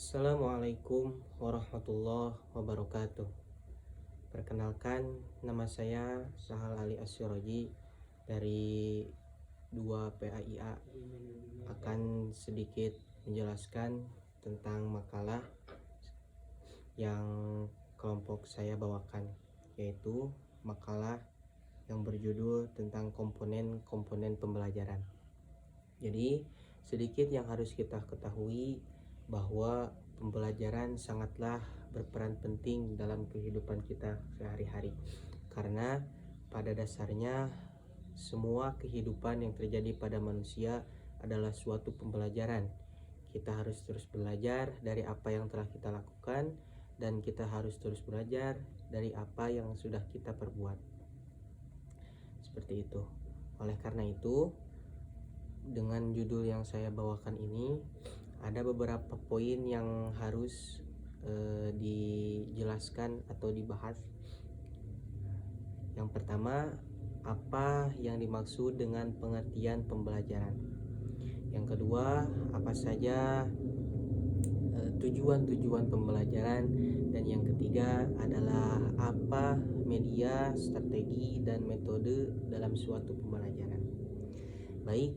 Assalamualaikum warahmatullahi wabarakatuh. Perkenalkan, nama saya Sahal Ali Asyiroji dari 2 PAIA. Akan sedikit menjelaskan tentang makalah yang kelompok saya bawakan, yaitu makalah yang berjudul tentang komponen-komponen pembelajaran. Jadi, sedikit yang harus kita ketahui bahwa pembelajaran sangatlah berperan penting dalam kehidupan kita sehari-hari. Karena pada dasarnya semua kehidupan yang terjadi pada manusia adalah suatu pembelajaran. Kita harus terus belajar dari apa yang telah kita lakukan, dan kita harus terus belajar dari apa yang sudah kita perbuat. Seperti itu. Oleh karena itu, dengan judul yang saya bawakan ini, ada beberapa poin yang harus dijelaskan atau dibahas. Yang pertama, apa yang dimaksud dengan pengertian pembelajaran. Yang kedua, apa saja tujuan-tujuan pembelajaran. Dan yang ketiga adalah apa media, strategi, dan metode dalam suatu pembelajaran. Baik,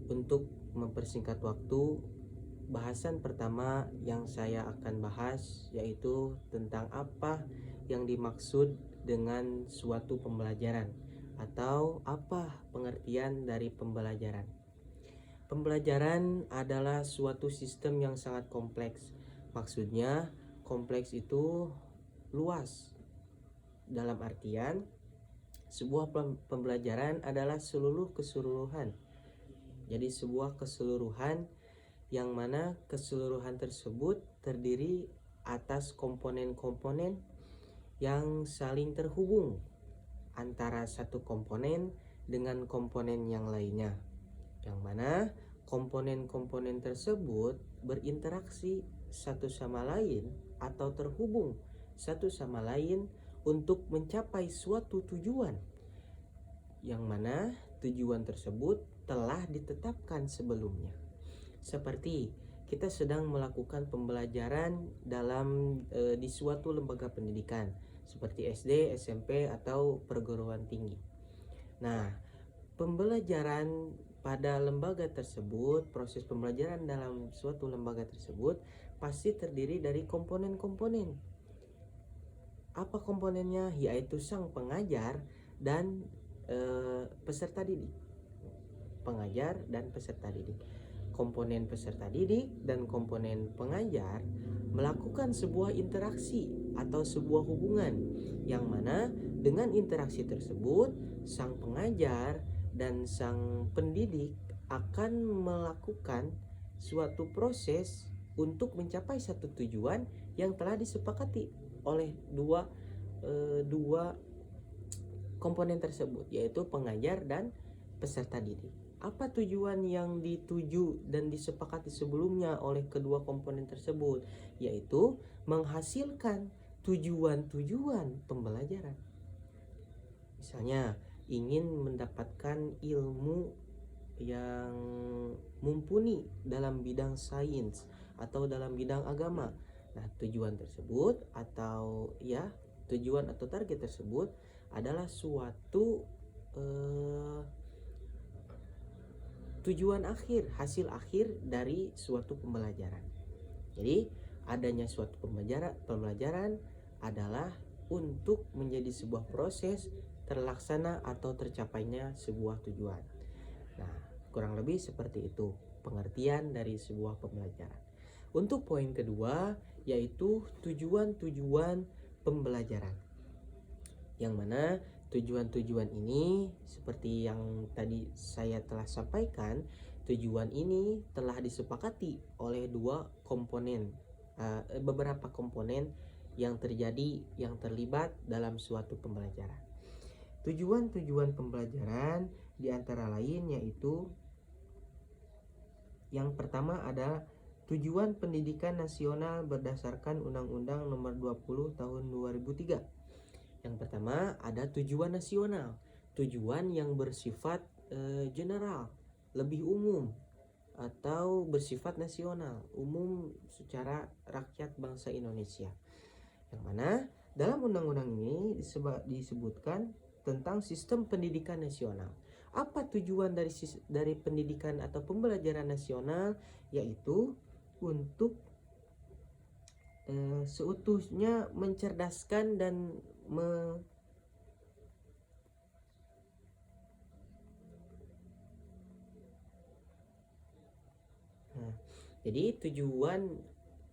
untuk mempersingkat waktu, bahasan pertama yang saya akan bahas yaitu tentang apa yang dimaksud dengan suatu pembelajaran atau apa pengertian dari pembelajaran. Pembelajaran adalah suatu sistem yang sangat kompleks. Maksudnya, kompleks itu luas. Dalam artian, sebuah pembelajaran adalah keseluruhan. Jadi sebuah keseluruhan yang mana keseluruhan tersebut terdiri atas komponen-komponen yang saling terhubung antara satu komponen dengan komponen yang lainnya, yang mana komponen-komponen tersebut berinteraksi satu sama lain atau terhubung satu sama lain untuk mencapai suatu tujuan, yang mana tujuan tersebut telah ditetapkan sebelumnya. Seperti kita sedang melakukan pembelajaran di suatu lembaga pendidikan seperti SD, SMP, atau perguruan tinggi. Nah, pembelajaran pada lembaga tersebut, proses pembelajaran dalam suatu lembaga tersebut pasti terdiri dari komponen-komponen. Apa komponennya? Yaitu sang pengajar dan peserta didik. Pengajar dan peserta didik. Komponen peserta didik dan komponen pengajar melakukan sebuah interaksi atau sebuah hubungan, yang mana dengan interaksi tersebut sang pengajar dan sang pendidik akan melakukan suatu proses untuk mencapai satu tujuan yang telah disepakati oleh dua komponen tersebut, yaitu pengajar dan peserta didik. Apa tujuan yang dituju dan disepakati sebelumnya oleh kedua komponen tersebut? Yaitu menghasilkan tujuan-tujuan pembelajaran. Misalnya, ingin mendapatkan ilmu yang mumpuni dalam bidang sains atau dalam bidang agama. Nah, tujuan tersebut tujuan atau target tersebut adalah suatu tujuan akhir, hasil akhir dari suatu pembelajaran. Jadi, adanya suatu pembelajaran adalah untuk menjadi sebuah proses terlaksana atau tercapainya sebuah tujuan. Nah, kurang lebih seperti itu pengertian dari sebuah pembelajaran. Untuk poin kedua, yaitu tujuan-tujuan pembelajaran, yang mana tujuan-tujuan ini seperti yang tadi saya telah sampaikan, tujuan ini telah disepakati oleh beberapa komponen yang terlibat dalam suatu pembelajaran. Tujuan-tujuan pembelajaran diantara lain yaitu yang pertama ada tujuan pendidikan nasional berdasarkan Undang-Undang Nomor 20 Tahun 2003. Yang pertama ada tujuan nasional, tujuan yang bersifat general, lebih umum, atau bersifat nasional, umum secara rakyat bangsa Indonesia. Yang mana dalam undang-undang ini disebutkan tentang sistem pendidikan nasional. Apa tujuan dari pendidikan atau pembelajaran nasional? Yaitu untuk seutuhnya mencerdaskan dan jadi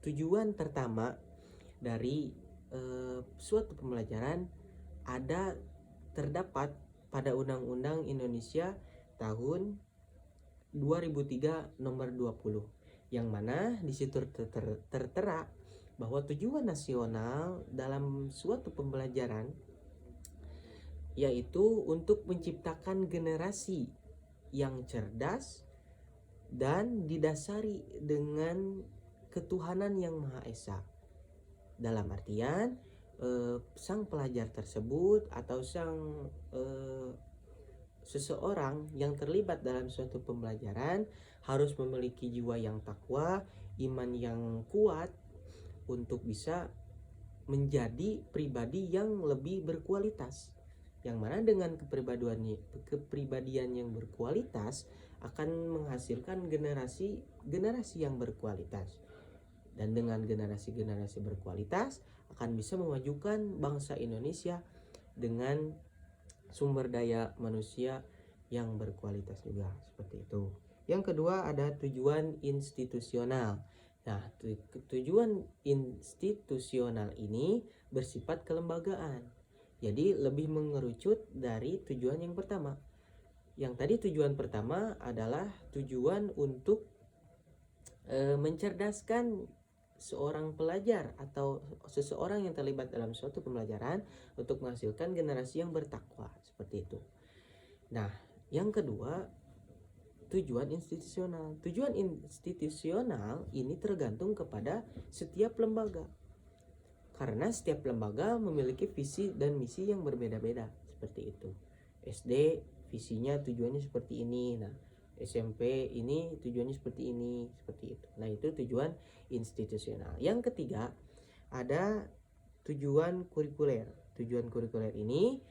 tujuan pertama dari suatu pembelajaran terdapat pada Undang-Undang Indonesia tahun 2003 nomor 20, yang mana di situ tertera bahwa tujuan nasional dalam suatu pembelajaran yaitu untuk menciptakan generasi yang cerdas dan didasari dengan ketuhanan yang Maha Esa. Dalam artian sang pelajar tersebut atau seseorang yang terlibat dalam suatu pembelajaran harus memiliki jiwa yang takwa, iman yang kuat untuk bisa menjadi pribadi yang lebih berkualitas. Yang mana dengan kepribadian yang berkualitas akan menghasilkan generasi yang berkualitas. Dan dengan generasi berkualitas akan bisa memajukan bangsa Indonesia dengan sumber daya manusia yang berkualitas juga, seperti itu. Yang kedua ada tujuan institusional. Nah, tujuan institusional ini bersifat kelembagaan. Jadi lebih mengerucut dari tujuan yang pertama. Yang tadi tujuan pertama adalah tujuan untuk mencerdaskan seorang pelajar atau seseorang yang terlibat dalam suatu pembelajaran untuk menghasilkan generasi yang bertakwa, seperti itu. Nah, yang kedua tujuan institusional. Tujuan institusional ini tergantung kepada setiap lembaga. Karena setiap lembaga memiliki visi dan misi yang berbeda-beda, seperti itu. SD visinya tujuannya seperti ini. Nah, SMP ini tujuannya seperti ini, seperti itu. Nah, itu tujuan institusional. Yang ketiga ada tujuan kurikuler. Tujuan kurikuler ini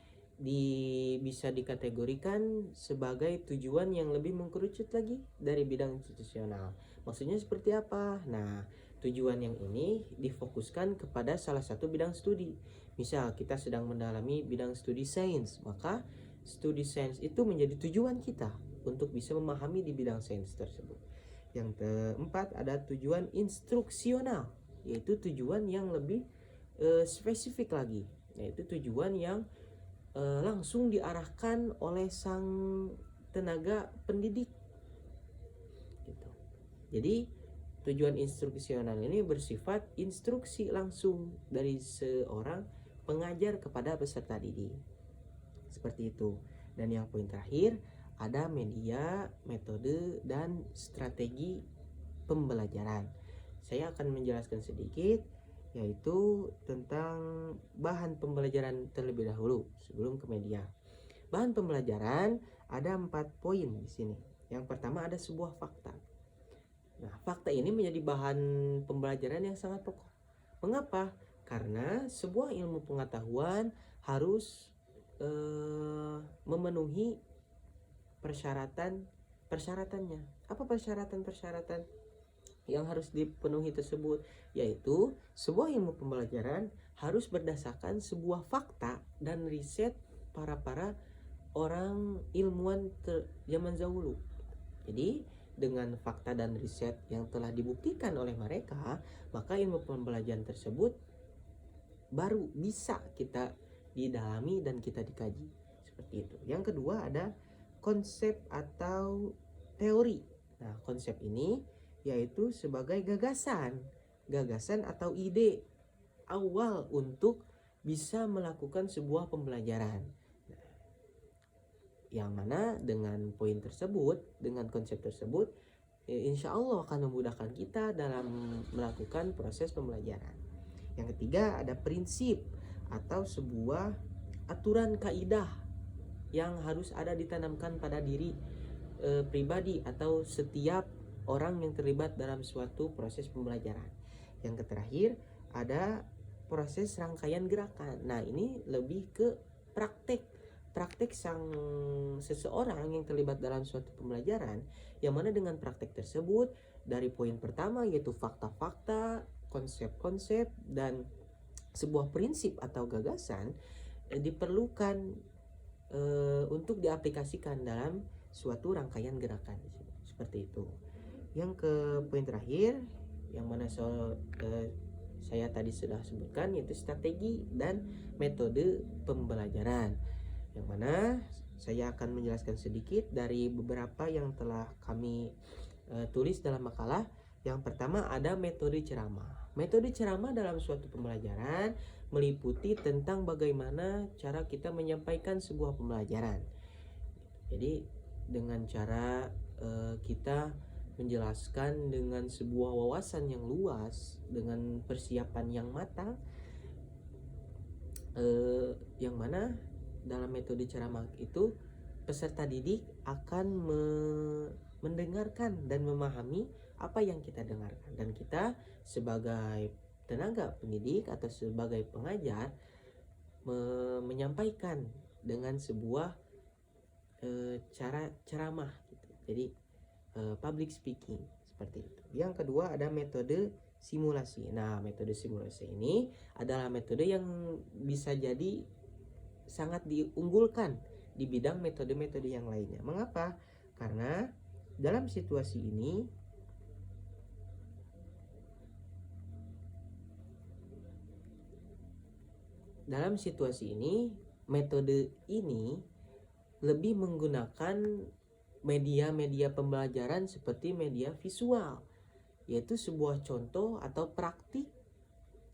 bisa dikategorikan sebagai tujuan yang lebih mengkerucut lagi dari bidang institusional. Maksudnya seperti apa? Nah, tujuan yang ini difokuskan kepada salah satu bidang studi. Misal kita sedang mendalami bidang studi sains, maka studi sains itu menjadi tujuan kita untuk bisa memahami di bidang sains tersebut. Yang keempat ada tujuan instruksional, yaitu tujuan yang lebih spesifik lagi, yaitu tujuan yang langsung diarahkan oleh sang tenaga pendidik gitu. Jadi tujuan instruksional ini bersifat instruksi langsung dari seorang pengajar kepada peserta didik, seperti itu. Dan yang poin terakhir ada media, metode, dan strategi pembelajaran. Saya akan menjelaskan sedikit, yaitu tentang bahan pembelajaran terlebih dahulu sebelum ke media. Bahan pembelajaran ada 4 poin di sini. Yang pertama ada sebuah fakta. Nah, fakta ini menjadi bahan pembelajaran yang sangat pokok. Mengapa? Karena sebuah ilmu pengetahuan harus memenuhi persyaratannya. Apa persyaratan yang harus dipenuhi tersebut? Yaitu sebuah ilmu pembelajaran harus berdasarkan sebuah fakta dan riset para orang ilmuwan zaman dahulu. Jadi dengan fakta dan riset yang telah dibuktikan oleh mereka, maka ilmu pembelajaran tersebut baru bisa kita didalami dan kita dikaji, seperti itu. Yang kedua ada konsep atau teori. Nah, konsep ini yaitu sebagai gagasan atau ide awal untuk bisa melakukan sebuah pembelajaran. Nah, yang mana dengan poin tersebut, dengan konsep tersebut, insya Allah akan memudahkan kita dalam melakukan proses pembelajaran. Yang ketiga ada prinsip atau sebuah aturan kaidah yang harus ada ditanamkan pada diri pribadi atau setiap orang yang terlibat dalam suatu proses pembelajaran. Yang terakhir ada proses rangkaian gerakan. Nah, ini lebih ke praktek seseorang yang terlibat dalam suatu pembelajaran, yang mana dengan praktek tersebut dari poin pertama yaitu fakta-fakta, konsep-konsep, dan sebuah prinsip atau gagasan diperlukan untuk diaplikasikan dalam suatu rangkaian gerakan seperti itu. Yang ke poin terakhir yang mana saya tadi sudah sebutkan, yaitu strategi dan metode pembelajaran, yang mana saya akan menjelaskan sedikit dari beberapa yang telah kami tulis dalam makalah. Yang pertama ada metode ceramah. Metode ceramah dalam suatu pembelajaran meliputi tentang bagaimana cara kita menyampaikan sebuah pembelajaran. Jadi dengan cara kita menjelaskan dengan sebuah wawasan yang luas, dengan persiapan yang matang, yang mana dalam metode ceramah itu peserta didik akan mendengarkan dan memahami apa yang kita dengarkan, dan kita sebagai tenaga pendidik atau sebagai pengajar menyampaikan dengan sebuah cara ceramah gitu. Jadi public speaking seperti itu. Yang kedua ada metode simulasi. Nah, metode simulasi ini adalah metode yang bisa jadi sangat diunggulkan di bidang metode-metode yang lainnya. Mengapa? Karena dalam situasi ini metode ini lebih menggunakan media-media pembelajaran seperti media visual, yaitu sebuah contoh atau praktik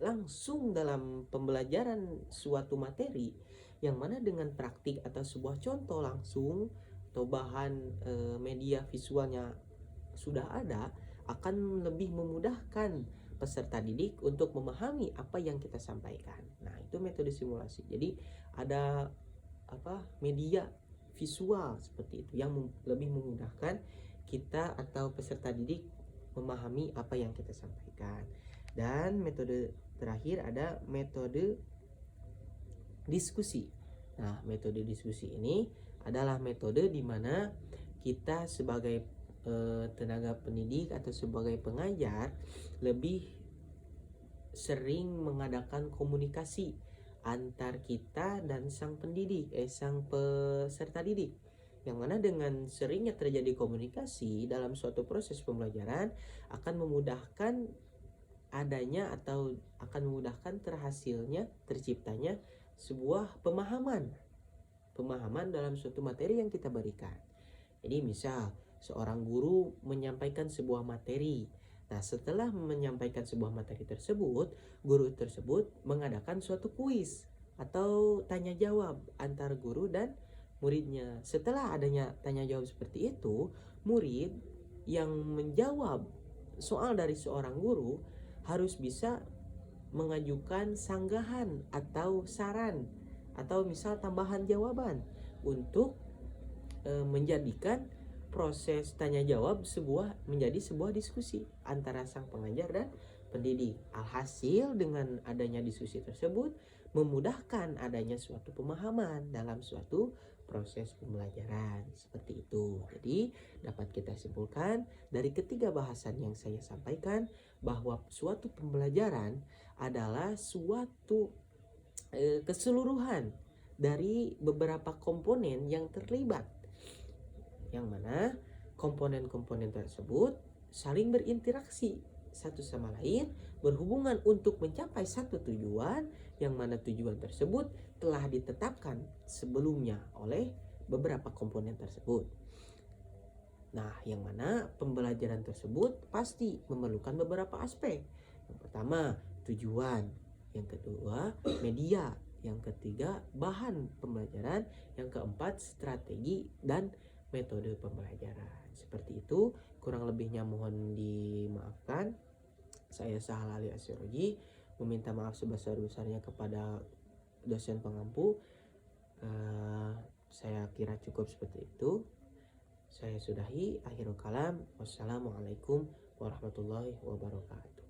langsung dalam pembelajaran suatu materi, yang mana dengan praktik atau sebuah contoh langsung atau bahan media visualnya sudah ada, akan lebih memudahkan peserta didik untuk memahami apa yang kita sampaikan. Nah, itu metode simulasi. Jadi ada media visual seperti itu yang lebih memudahkan kita atau peserta didik memahami apa yang kita sampaikan. Dan metode terakhir ada metode diskusi. Nah, metode diskusi ini adalah metode di mana kita sebagai tenaga pendidik atau sebagai pengajar lebih sering mengadakan komunikasi antar kita dan sang peserta didik, yang mana dengan seringnya terjadi komunikasi dalam suatu proses pembelajaran akan memudahkan terciptanya sebuah pemahaman dalam suatu materi yang kita berikan. Jadi misal seorang guru menyampaikan sebuah materi. Nah, setelah menyampaikan sebuah materi tersebut, guru tersebut mengadakan suatu kuis atau tanya jawab antar guru dan muridnya. Setelah adanya tanya jawab seperti itu, murid yang menjawab soal dari seorang guru harus bisa mengajukan sanggahan atau saran atau misal tambahan jawaban untuk menjadikan proses tanya jawab menjadi sebuah diskusi antara sang pengajar dan pendidik. Alhasil dengan adanya diskusi tersebut memudahkan adanya suatu pemahaman dalam suatu proses pembelajaran seperti itu. Jadi dapat kita simpulkan dari ketiga bahasan yang saya sampaikan bahwa suatu pembelajaran adalah suatu keseluruhan dari beberapa komponen yang terlibat, yang mana komponen-komponen tersebut saling berinteraksi satu sama lain, berhubungan untuk mencapai satu tujuan, yang mana tujuan tersebut telah ditetapkan sebelumnya oleh beberapa komponen tersebut. Nah, yang mana pembelajaran tersebut pasti memerlukan beberapa aspek. Yang pertama, tujuan. Yang kedua, media. Yang ketiga, bahan pembelajaran. Yang keempat, strategi dan metode pembelajaran. Seperti itu, kurang lebihnya mohon dimaafkan. Saya Sahal Ali Asyiroji meminta maaf sebesar-besarnya kepada dosen pengampu. Saya kira cukup seperti itu. Saya sudahi, akhirul kalam. Wassalamualaikum warahmatullahi wabarakatuh.